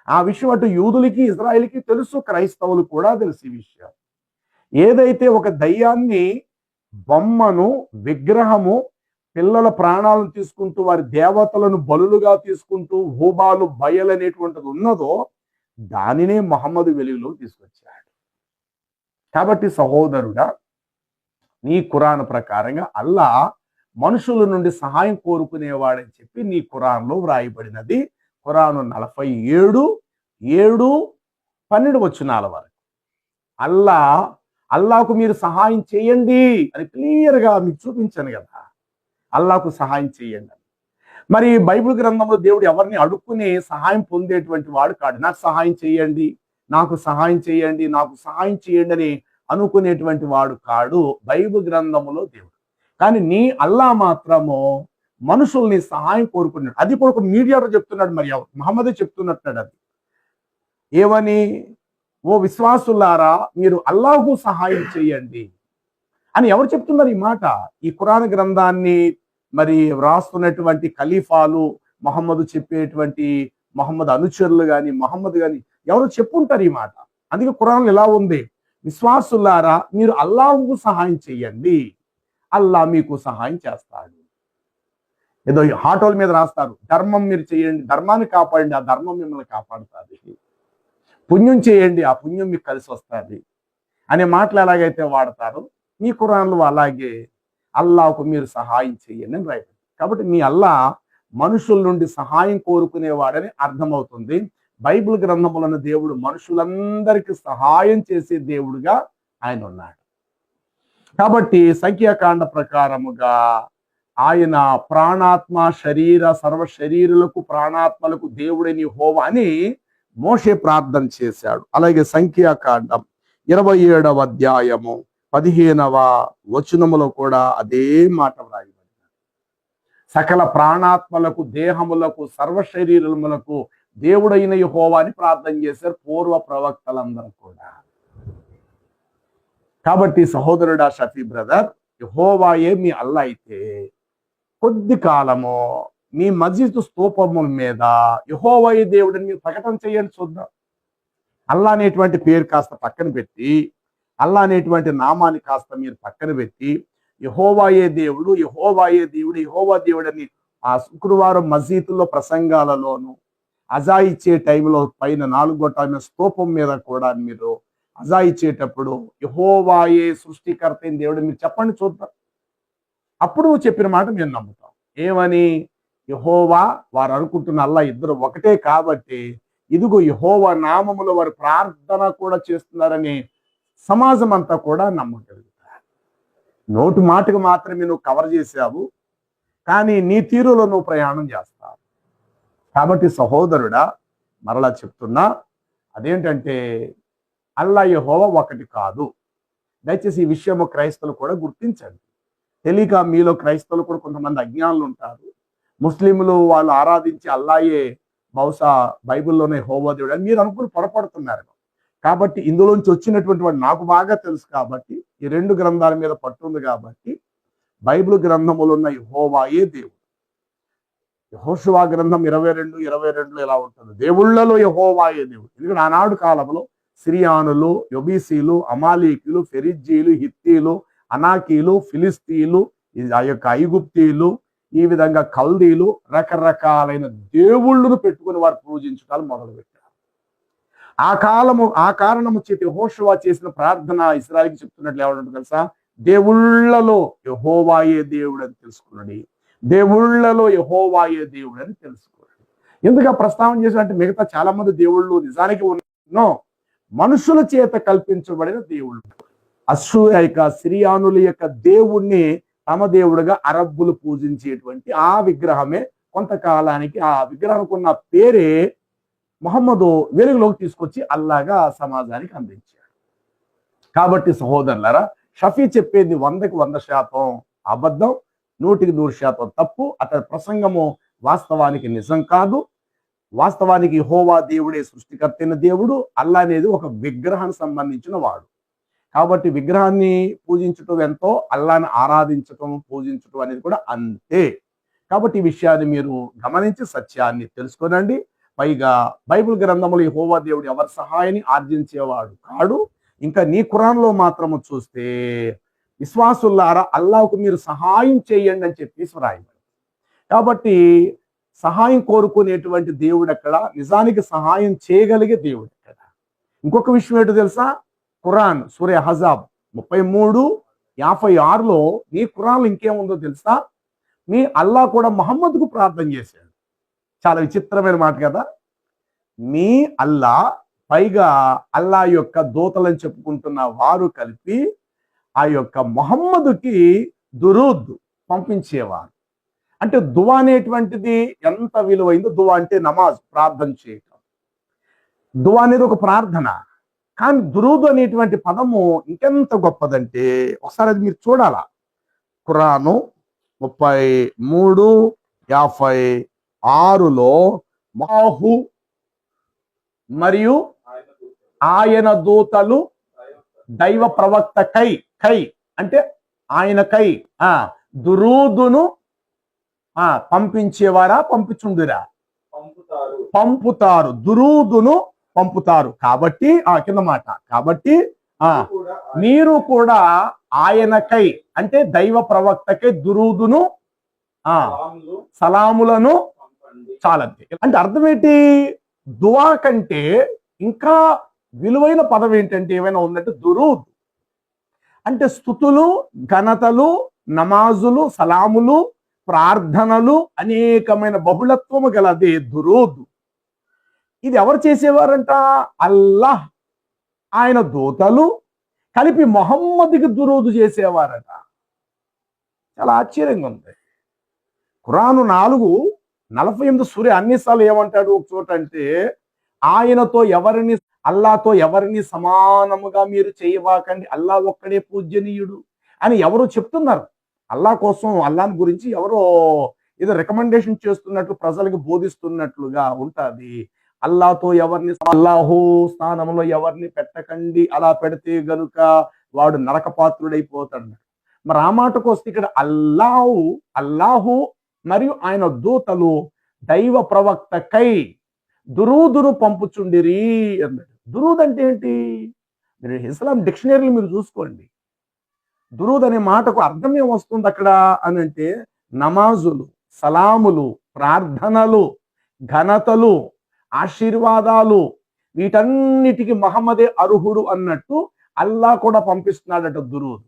ఆ విషయం అటు యూదులకి ఇజ్రాయిల్కి తెలుసు, క్రైస్తవులు కూడా తెలుసు ఈ విషయం. ఏదైతే ఒక దయ్యాన్ని, బొమ్మను, విగ్రహము పిల్లల ప్రాణాలను తీసుకుంటూ వారి దేవతలను బలులుగా తీసుకుంటూ హోబాలు బయలు అనేటువంటిది ఉన్నదో దానినే మహమ్మదు వెలుగులో తీసుకొచ్చాడు. కాబట్టి సహోదరుడా, నీ ఖురాన్ ప్రకారంగా అల్లా మనుషుల నుండి సహాయం కోరుకునేవాడని చెప్పి నీ ఖురాన్లో వ్రాయబడినది. ఖురాను 47:7-12 వచనాల వరకు అల్లాకు మీరు సహాయం చేయండి అని క్లియర్గా మీకు చూపించాను కదా. అల్లాకు సహాయం చేయండి. మరి బైబిల్ గ్రంథంలో దేవుడు ఎవరిని అడుక్కుని సహాయం పొందేటువంటి వాడు కాడు. నాకు సహాయం చేయండి, నాకు సహాయం చేయండి, నాకు సహాయం చేయండి అని అనుకునేటువంటి వాడు కాడు బైబిల్ గ్రంథంలో దేవుడు. కానీ నీ అల్లా మాత్రము మనుషుల్ని సహాయం కోరుకున్నాడు. అది కూడా ఒక మీడియాలో చెప్తున్నాడు. మరి మహమ్మదే చెప్తున్నట్టున్నాడు. అది ఏమని? ఓ విశ్వాసులారా మీరు అల్లాహు సహాయం చేయండి అని ఎవరు చెప్తున్నారు ఈ మాట? ఈ ఖురాన్ గ్రంథాన్ని మరి వ్రాస్తున్నటువంటి ఖలీఫాలు, మహమ్మదు చెప్పేటువంటి మహమ్మద్ అనుచరులు కానీ మహమ్మద్ కానీ ఎవరు చెప్పుంటారు ఈ మాట. అందుకే ఖురాన్లో ఎలా ఉంది? విశ్వాసులారా మీరు అల్లాహుకు సహాయం చేయండి అల్లా మీకు సహాయం చేస్తాడు. ఏదో ఆటోల మీద రాస్తారు, ధర్మం మీరు చేయండి, ధర్మాన్ని కాపాడండి, ఆ ధర్మం మిమ్మల్ని కాపాడుతుంది. పుణ్యం చేయండి, ఆ పుణ్యం మీకు కలిసి వస్తుంది అనే మాటలు ఎలాగైతే వాడతారో మీ ఖురాన్లో అలాగే అల్లాహకు మీరు సహాయం చేయండి అని రాయబడింది. కాబట్టి మీ అల్లా మనుషుల నుండి సహాయం కోరుకునేవాడని అర్థమవుతుంది. బైబిల్ గ్రంథములను దేవుడు మనుషులందరికీ సహాయం చేసే దేవుడుగా ఆయన ఉన్నాడు. కాబట్టి సంఖ్యాకాండ ప్రకారముగా ఆయన ప్రాణాత్మ శరీర సర్వ శరీరులకు ప్రాణాత్మలకు దేవుడైన యెహోవా అని మోషే ప్రార్థన చేశాడు. అలాగే సంఖ్యాకాండం 27వ అధ్యాయము 15వ వచనములో కూడా అదే మాట వ్రాయబడింది. సకల ప్రాణాత్మలకు దేహములకు సర్వ శరీరములకు దేవుడైన యెహోవా అని ప్రార్థన చేశారు పూర్వ ప్రవక్తలందరూ కూడా. కాబట్టి సహోదరుడా షఫీ బ్రదర్, యెహోవాయే మీ అల్లా అయితే కొద్ది కాలము మీ మస్జిద్ స్తూపముల మీద యెహోవాయే దేవుడిని మీరు ప్రకటన చేయండి చూద్దాం. అల్లా అనేటువంటి పేరు కాస్త పక్కన పెట్టి, అల్లా అనేటువంటి నామాన్ని కాస్త మీరు పక్కన పెట్టి యెహోవాయే దేవుడు, యెహోవాయే దేవుడు, యెహోవా దేవుడు అని ఆ శుక్రవారం మస్జిద్లో ప్రసంగాలలోను అజా ఇచ్చే టైంలో పైన 4 గొట్టాల స్తూపం మీద కూడా మీరు అజా ఇచ్చేటప్పుడు యెహోవాయే సృష్టికర్త అయిన దేవుడు మీరు చెప్పండి చూద్దాం. అప్పుడు చెప్పిన మాట మేము నమ్ముతాం. ఏమని? యెహోవా, వారు అనుకుంటున్న అల్లా ఇద్దరు ఒకటే కాబట్టి ఇదిగో యెహోవా నామములో వారు ప్రార్థన కూడా చేస్తున్నారని సమాజం అంతా కూడా నమ్మగలుగుతారు. నోటు మాటకు మాత్రమే నువ్వు కవర్ చేసావు, కానీ నీ తీరులో నువ్వు ప్రయాణం చేస్తావు. కాబట్టి సహోదరుడా, మరలా చెప్తున్నా, అదేంటంటే అల్లా యెహోవా ఒకటి కాదు. దయచేసి ఈ విషయము క్రైస్తవులు కూడా గుర్తించండి. తెలియక మీలో క్రైస్తవులు కూడా కొంతమంది అజ్ఞానులు ఉంటారు. ముస్లింలు వాళ్ళు ఆరాధించి అల్లాయే బహుశా బైబిల్లోనే యెహోవా దేవుడు అని మీరు అనుకుని పొరపడుతున్నారు. కాబట్టి ఇందులోంచి వచ్చినటువంటి వాడు నాకు బాగా తెలుసు కాబట్టి, ఈ 2 గ్రంథాల మీద పట్టుంది కాబట్టి బైబిల్ గ్రంథములో ఉన్న యెహోవాయే దేవుడు. యెహోషువ గ్రంథం 22:22 ఎలా ఉంటుంది? దేవుళ్లలో యెహోవాయే దేవుడు. ఎందుకంటే ఆనాడు కాలంలో సిరియానులు, యొబీసీలు, అమాలీకులు, ఫెరిజ్జీలు, హిత్తీలు, అనాకీలు, ఫిలిస్తీన్లు, ఆ యొక్క ఐగుప్తీలు, ఈ విధంగా కల్దీలు రకరకాలైన దేవుళ్ళను పెట్టుకుని వారు పూజించడాలు మొదలుపెట్టారు. ఆ కారణము చేతి యెహోషువ చేసిన ప్రార్థన ఇశ్రాయేలుకి చెప్తున్నట్లు ఏమంటుంది తెలుసా? దేవుళ్లలో యెహోవాయే దేవుడు అని తెలుసుకున్నాడు. దేవుళ్లలో యెహోవాయే దేవుడు అని తెలుసుకున్నాడు. ఎందుకు ఆ ప్రస్తావన చేసినట్టు మిగతా చాలా మంది దేవుళ్ళు నిజానికి ఉన్నో మనుషుల చేత కల్పించబడిన దేవుళ్ళు. అశ్షూరిక సిరియానుల యొక్క దేవుణ్ణి తమ దేవుడుగా అరబ్బులు పూజించేటువంటి ఆ విగ్రహమే కొంతకాలానికి ఆ విగ్రహానికి ఉన్న పేరే ముహమ్మదు వెలుగులోకి తీసుకొచ్చి అల్లాగా సమాజానికి అందించాడు. కాబట్టి సహోదరులారా, షఫీ చెప్పేది 100కి 100% అబద్ధం, 100కి 100% తప్పు. అతని ప్రసంగము వాస్తవానికి నిజం కాదు. వాస్తవానికి యెహోవా దేవుడే సృష్టికర్త అయిన దేవుడు. అల్లా అనేది ఒక విగ్రహానికి సంబంధించిన వాడు. కాబట్టి విగ్రహాన్ని పూజించటం ఎంతో, అల్లాని ఆరాధించటం పూజించటం అనేది కూడా అంతే. కాబట్టి ఈ విషయాన్ని మీరు గమనించి సత్యాన్ని తెలుసుకోనండి. పైగా బైబిల్ గ్రంథములు యెహోవా దేవుడు ఎవరి సహాయాన్ని ఆర్జించేవాడు కాడు. ఇంకా నీ ఖురాన్లో మాత్రము చూస్తే విశ్వాసులారా అల్లాహకు మీరు సహాయం చేయండి అని చెప్పేసి రాయబడి. కాబట్టి సహాయం కోరుకునేటువంటి దేవుడు ఎక్కడ? నిజానికి సహాయం చేయగలిగే దేవుడు ఎక్కడ? ఇంకొక విషయం ఏంటో తెలుసా? ఖురాన్ సూర అహజాబ్ 33:56లో నీ ఖురాన్లో ఇంకేముందో తెలుసా? మీ అల్లా కూడా మహమ్మద్కు ప్రార్థన చేశాడు. చాలా విచిత్రమైన మాట కదా. మీ అల్లా, పైగా అల్లా యొక్క దూతలని చెప్పుకుంటున్న వారు కలిపి ఆ యొక్క ముహమ్మదుకి దురూద్ పంపించేవారు. అంటే దువా అనేటువంటిది ఎంత విలువైందో. దువా అంటే నమాజ్, ప్రార్థన చేయటం. దువా అనేది ఒక ప్రార్థన. కానీ దురూద్ అనేటువంటి పదము ఇంకెంత గొప్పదంటే ఒకసారి అది మీరు చూడాలా. ఖురాను 33:56లో మాహు మరియు ఆయన దూతలు దైవ ప్రవక్త కై అంటే ఆయనకై దురూదును పంపించేవారా పంపించుండురా? పంపుతారు. దురూదును పంపుతారు. కాబట్టి కింద మాట, కాబట్టి మీరు కూడా ఆయనకై అంటే దైవ ప్రవక్తకే దురూదును సలాములు సలాములను పంపండి. చాలంతే. అంటే అర్థం ఏంటి? దువా కంటే ఇంకా విలువైన పదం ఏంటంటే ఏమైనా ఉందంటే దురూద్. అంటే స్తుతులు, ఘనతలు, నమాజులు, సలాములు, ప్రార్థనలు అనేకమైన బహుళత్వము గలది దురూద్. ఇది ఎవరు చేసేవారంట? అల్లాహ్ ఆయన దూతలు కలిపి మొహమ్మద్కి దురూదు చేసేవారట. చాలా ఆశ్చర్యంగా ఉంది. ఖురాను 4:48 సూర్య అన్నిసార్లు ఏమంటాడు ఒక చోట అంటే, ఆయనతో ఎవరిని అల్లాతో ఎవరిని సమానముగా మీరు చేయవాకండి, అల్లా ఒక్కడే పూజ్యనీయుడు అని ఎవరో చెప్తున్నారు. అల్లా కోసం అల్లాని గురించి ఎవరో ఏదో రికమెండేషన్ చేస్తున్నట్లు ప్రజలకు బోధిస్తున్నట్లుగా ఉంటుంది. అల్లాతో ఎవరిని అల్లాహు స్థానంలో ఎవరిని పెట్టకండి, అలా పెడితే గనుక వాడు నరకపాత్రుడైపోతాడు. మరి ఆ మాటకు వస్తే ఇక్కడ అల్లాహు మరియు ఆయన దూతలు దైవ ప్రవక్తకై దురూదును పంపుచుండిరి అన్నాడు. దురూద్ అంటే ఏంటి? మీరు ఇస్లాం డిక్షనరీలు మీరు చూసుకోండి. దురూద్ అనే మాటకు అర్థం ఏమొస్తుంది అక్కడ అని అంటే, నమాజులు, సలాములు, ప్రార్థనలు, ఘనతలు, ఆశీర్వాదాలు, వీటన్నిటికీ మహమ్మదే అర్హుడు అన్నట్టు అల్లా కూడా పంపిస్తున్నాడట దురూద్.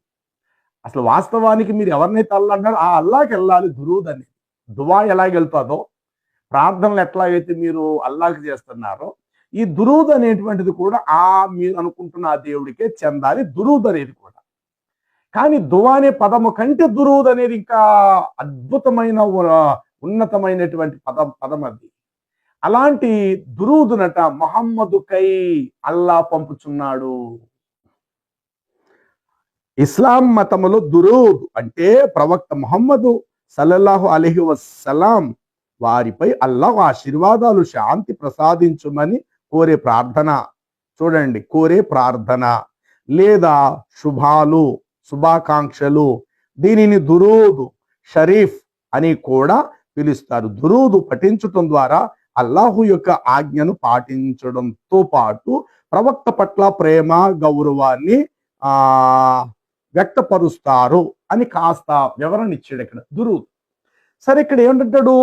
అసలు వాస్తవానికి మీరు ఎవరినైతే అల్లా అన్నారో ఆ అల్లాకి వెళ్ళాలి దురూద్ అని. దువా ఎలాగెళ్తుందో, ప్రార్థనలు ఎట్లాగైతే మీరు అల్లాకి చేస్తున్నారో, ఈ దురూద్ అనేటువంటిది కూడా మీరు అనుకుంటున్న ఆ దేవుడికే చెందాలి దురూద్ అనేది కూడా. కానీ దువా అనే పదము కంటే దురూద్ అనేది ఇంకా అద్భుతమైన ఉన్నతమైనటువంటి పదం అది. అలాంటి దురూదునట మొహమ్మదుకై అల్లా పంపుచున్నాడు. ఇస్లాం మతములో దురూద్ అంటే ప్రవక్త ముహమ్మదు సల్లల్లాహు అలైహి వసల్లం వారిపై అల్లాహ్ ఆశీర్వాదాలు శాంతి ప్రసాదించుమని కోరే ప్రార్థన. చూడండి, కోరే ప్రార్థన లేదా శుభాలు, శుభాకాంక్షలు, దీనిని దురూద్ షరీఫ్ అని కూడా పిలుస్తారు. దురూద్ పఠించటం ద్వారా అల్లాహు యొక్క ఆజ్ఞను పాటించడంతో పాటు ప్రవక్త పట్ల ప్రేమ, గౌరవాన్ని వ్యక్తపరుస్తారు అని కాస్త వివరణ ఇచ్చాడు ఇక్కడ దురూద్. సరే, ఇక్కడ ఏమంటాడు?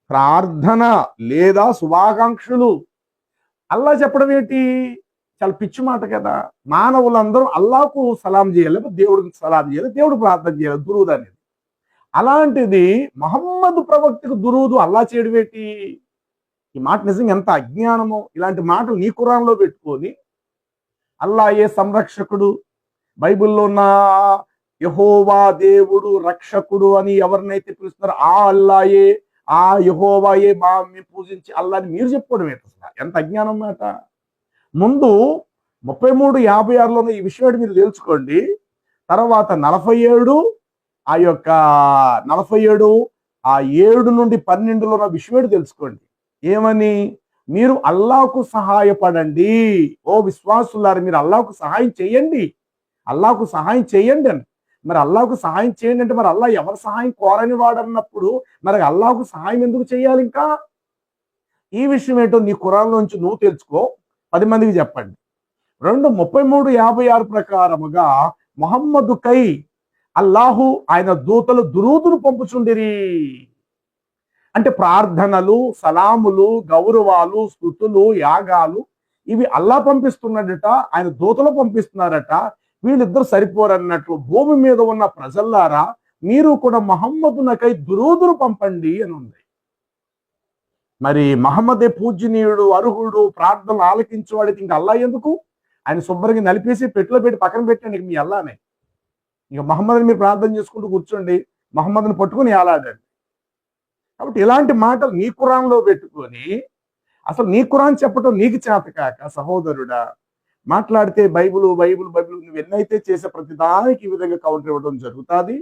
ప్రార్థన లేదా శుభాకాంక్షలు. అల్లా చెప్పడం ఏంటి? చాలా పిచ్చి మాట కదా. మానవులందరూ అల్లాకు సలాం చేయాలి, దేవుడికి సలాం చేయాలి, దేవుడు ప్రార్థన చేయాలి, దురూద్ అనేది. అలాంటిది మహమ్మద్ ప్రవక్తకు దురూదు అల్లా చేయడం ఏంటి? ఈ మాట నిజంగా ఎంత అజ్ఞానమో. ఇలాంటి మాటలు నీ ఖురాన్లో పెట్టుకొని అల్లాయే సంరక్షకుడు, బైబిల్లో ఉన్న యెహోవా దేవుడు రక్షకుడు అని ఎవరినైతే పిలుస్తున్నారో ఆ అల్లాయే, ఆ యెహోవాయే మేము పూజించి అల్లాని మీరు చెప్పుకోవడం ఏంటి? అసలు ఎంత అజ్ఞానం మాట. ముందు 33:56లోనే ఈ విషయం మీరు తెలుసుకోండి. తర్వాత 47 7 నుండి 12లో ఉన్న విషయం తెలుసుకోండి. ఏమని? మీరు అల్లాహకు సహాయపడండి, ఓ విశ్వాసులారు, మీరు అల్లాహకు సహాయం చేయండి, అల్లాహకు సహాయం చేయండి అని. మరి అల్లాహకు సహాయం చేయండి అంటే మరి అల్లాహ్ ఎవరు సహాయం కోరని వాడన్నప్పుడు మరి అల్లాహకు సహాయం ఎందుకు చేయాలి? ఇంకా ఈ విషయం ఏంటో నీ ఖురాన్లోంచి నువ్వు తెలుసుకో, 10 మందికి చెప్పండి. 33:56 ప్రకారముగా ముహమ్మదుకై అల్లాహు ఆయన దూతలు దురూదును పంపుచుండిరి. అంటే ప్రార్థనలు, సలాములు, గౌరవాలు, స్తుతులు, యాగాలు ఇవి అల్లా పంపిస్తున్నాడట, ఆయన దూతలు పంపిస్తున్నారట. వీళ్ళిద్దరు సరిపోరన్నట్లు భూమి మీద ఉన్న ప్రజల్లారా మీరు కూడా మహమ్మదునకై దురూదును పంపండి అని ఉంది. మరి మహమ్మదే పూజ్యనీయుడు, అర్హుడు, ప్రార్థనలు ఆలకించేవాడికి ఇంకా అల్లా ఎందుకు? ఆయన శుభ్రంగా నలిపేసి పెట్టిలో పెట్టి పక్కన పెట్టండి మీ అల్లానే. ఇక మహమ్మద్ని మీరు ప్రార్థన చేసుకుంటూ కూర్చోండి, మహమ్మద్ని పట్టుకుని ఆలాడండి. కాబట్టి ఇలాంటి మాటలు నీ ఖురాన్లో పెట్టుకొని అసలు నీ ఖురాన్ చెప్పటం నీకు చేత కాక సహోదరుడా మాట్లాడితే బైబుల్ నువ్వు ఎన్నైతే చేసే ప్రతిదానికి ఈ విధంగా కౌంటర్ ఇవ్వడం జరుగుతుంది.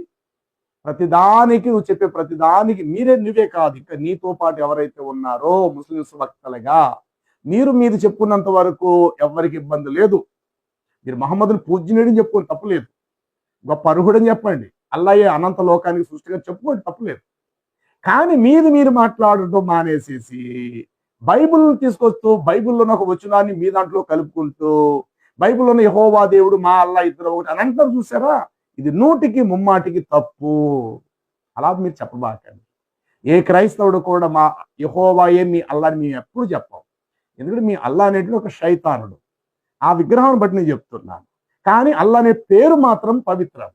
ప్రతిదానికి నువ్వు చెప్పే ప్రతిదానికి నువ్వే కాదు, ఇంకా నీతో పాటు ఎవరైతే ఉన్నారో ముస్లిమ్స్ వక్తలుగా మీరు చెప్పుకున్నంత వరకు ఎవరికి ఇబ్బంది లేదు. మీరు మహమ్మద్ని పూజ్యుని చెప్పుకోండి, తప్పులేదు. గొప్ప అర్హుడని చెప్పండి, అల్లాయే అనంత లోకానికి సృష్టిగా చెప్పుకోండి, తప్పులేదు. కానీ మీరు మాట్లాడటం మానేసేసి బైబిల్ తీసుకొస్తూ బైబిల్లో ఒక వచనాన్ని మీ దాంట్లో కలుపుకుంటూ బైబిల్లోని యెహోవా దేవుడు మా అల్లా ఇద్దరు ఒకటి అని అంటారు. చూసారా? ఇది 100కి 3 తప్పు. అలా మీరు చెప్పబాకండి. ఏ క్రైస్తవుడు కూడా మా యెహోవాయే మీ అల్లాని మేము ఎప్పుడు చెప్పాం. ఎందుకంటే మీ అల్లా అనేటువంటి ఒక శైతానుడు. ఆ విగ్రహాన్ని బట్టి నేను చెప్తున్నాను. కానీ అల్లా అనే పేరు మాత్రం పవిత్రం.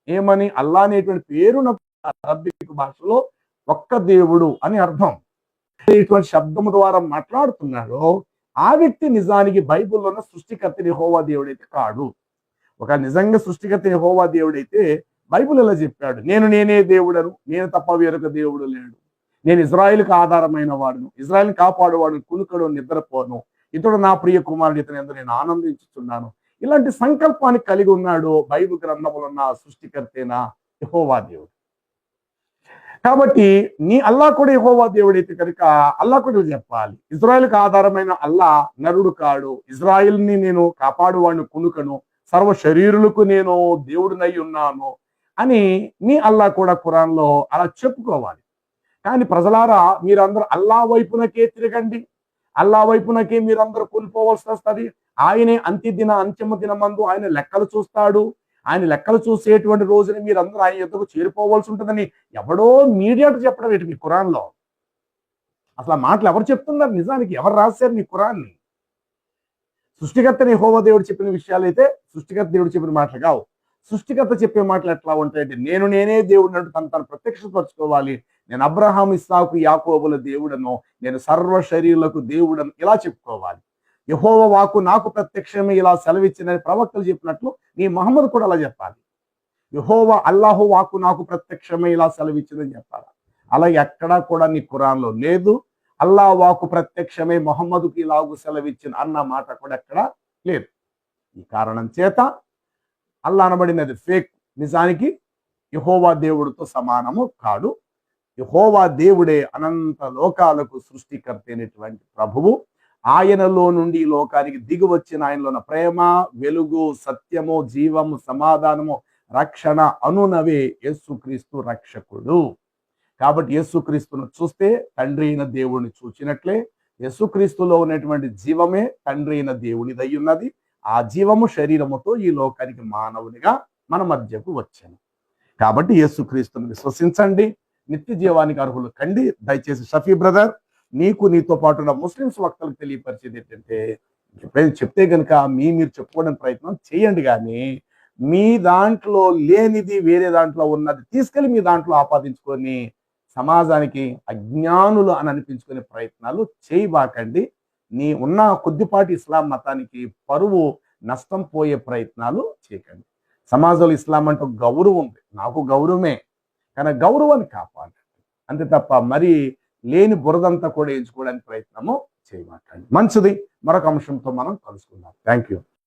ఏమని? అల్లా అనేటువంటి పేరున అరబిక్ భాషలో ఒక్క దేవుడు అని అర్థం. ఇటువంటి శబ్దము ద్వారా మాట్లాడుతున్నాడో ఆ వ్యక్తి నిజానికి బైబిల్లో ఉన్న సృష్టికర్త యెహోవా దేవుడైతే కాడు. ఒక నిజంగా సృష్టికర్త యెహోవా దేవుడైతే బైబిల్ ఎలా చెప్పాడు? నేనే దేవుడను, నేను తప్ప వేరొక దేవుడు లేడు, నేను ఇజ్రాయిల్కి ఆధారమైన వాడును, ఇజ్రాయిల్ని కాపాడువాడు, కునుకడు, నిద్రపోను, ఇతడు నా ప్రియ కుమారుడు, ఇతని యందు నేను ఆనందించుతున్నాను. ఇలాంటి సంకల్పాన్ని కలిగి ఉన్నాడు బైబిల్ గ్రంథంలో ఉన్న సృష్టికర్తైన యెహోవా దేవుడు. కాబట్టి నీ అల్లా కూడా యెహోవా దేవుడైతే కనుక అల్లా కూడా చెప్పాలి, ఇజ్రాయిల్కి ఆధారమైన అల్లా నరుడు కాడు, ఇజ్రాయిల్ని నేను కాపాడువాడిని, కునుకను, సర్వ శరీరులకు నేను దేవుడినై ఉన్నాను అని మీ అల్లా కూడా ఖురాన్లో అలా చెప్పుకోవాలి. కానీ ప్రజలారా, మీరందరూ అల్లా వైపునకే తిరగండి, అల్లా వైపునకే మీరందరూ కూలిపోవలసి వస్తుంది. ఆయనే అంతిమ దినమందు ఆయన లెక్కలు చూస్తాడు. ఆయన లెక్కలు చూసేటువంటి రోజుని మీరందరూ ఆయన యొద్దకు చేరిపోవాల్సి ఉంటుందని ఎవడో మీడియాతో చెప్పడం ఏంటి మీ ఖురాన్లో? అసలు ఆ మాటలు ఎవరు చెప్తున్నారు? నిజానికి ఎవరు రాశారు మీ ఖురాన్ని? సృష్టికర్తని యెహోవా దేవుడు చెప్పిన విషయాలు అయితే సృష్టికర్త దేవుడు చెప్పిన మాటలు కావు. సృష్టికర్త చెప్పే మాటలు ఎట్లా ఉంటాయంటే నేనే దేవుడు అంటూ తను ప్రత్యక్షపరచుకోవాలి. నేను అబ్రహాం, ఇస్సాకు, యాకోబుల దేవుడను, నేను సర్వ శరీరులకు దేవుడను ఇలా చెప్పుకోవాలి. యెహోవా వాక్కు నాకు ప్రత్యక్షమే ఇలా సెలవిచ్చిందని ప్రవక్తలు చెప్పినట్లు నీ మహమ్మద్ కూడా అలా చెప్పాలి. యెహోవా అల్లాహు వాక్కు నాకు ప్రత్యక్షమే ఇలా సెలవిచ్చిందని చెప్పాలి. అలా ఎక్కడా కూడా నీ ఖురాన్లో లేదు. అల్లా వాక్కు ప్రత్యక్షమే మొహమ్మద్కి ఇలాగు సెలవిచ్చిన అన్న మాట కూడా ఎక్కడా లేదు. ఈ కారణం చేత అల్లా అనబడినది ఫేక్. నిజానికి యెహోవా దేవుడితో సమానము కాడు. యెహోవా దేవుడే అనంత లోకాలకు సృష్టికర్త అయినటువంటి ప్రభువు. ఆయనలో నుండి ఈ లోకానికి దిగి వచ్చిన ఆయనలో ఉన్న ప్రేమ, వెలుగు, సత్యము, జీవము, సమాధానము, రక్షణ అనునవే యేసుక్రీస్తు రక్షకుడు. కాబట్టి యేసుక్రీస్తును చూస్తే తండ్రి అయిన దేవుడిని చూచినట్లే యేసుక్రీస్తులో ఉన్నటువంటి జీవమే తండ్రి అయిన దేవునిదై ఉన్నది. ఆ జీవము శరీరముతో ఈ లోకానికి మానవునిగా మన మధ్యకు వచ్చాను. కాబట్టి యేసుక్రీస్తును విశ్వసించండి, నిత్య జీవానికి అర్హులు కండి. దయచేసి షఫీ బ్రదర్, నీతో పాటు ఉన్న ముస్లిమ్స్ వక్తలకు తెలియపరిచేది ఏంటంటే, ఎప్పుడైనా చెప్తే కనుక మీరు చెప్పుకోవడానికి ప్రయత్నం చేయండి, కానీ మీ దాంట్లో లేనిది వేరే దాంట్లో ఉన్నది తీసుకెళ్ళి మీ దాంట్లో ఆపాదించుకొని సమాజానికి అజ్ఞానులు అని అనిపించుకునే ప్రయత్నాలు చేయబాకండి. నీ ఉన్న కొద్దిపాటి ఇస్లాం మతానికి పరువు నష్టం పోయే ప్రయత్నాలు చేయకండి. సమాజంలో ఇస్లాం అంటే గౌరవం ఉంది, నాకు గౌరవమే, కానీ గౌరవాన్ని కాపాడండి. అంతే తప్ప మరి లేని బురదంతా కూడా ఎంచుకోవడానికి ప్రయత్నము చేయమాకండి. మంచిది, మరొక అంశంతో మనం కలుసుకుందాం. Thank you.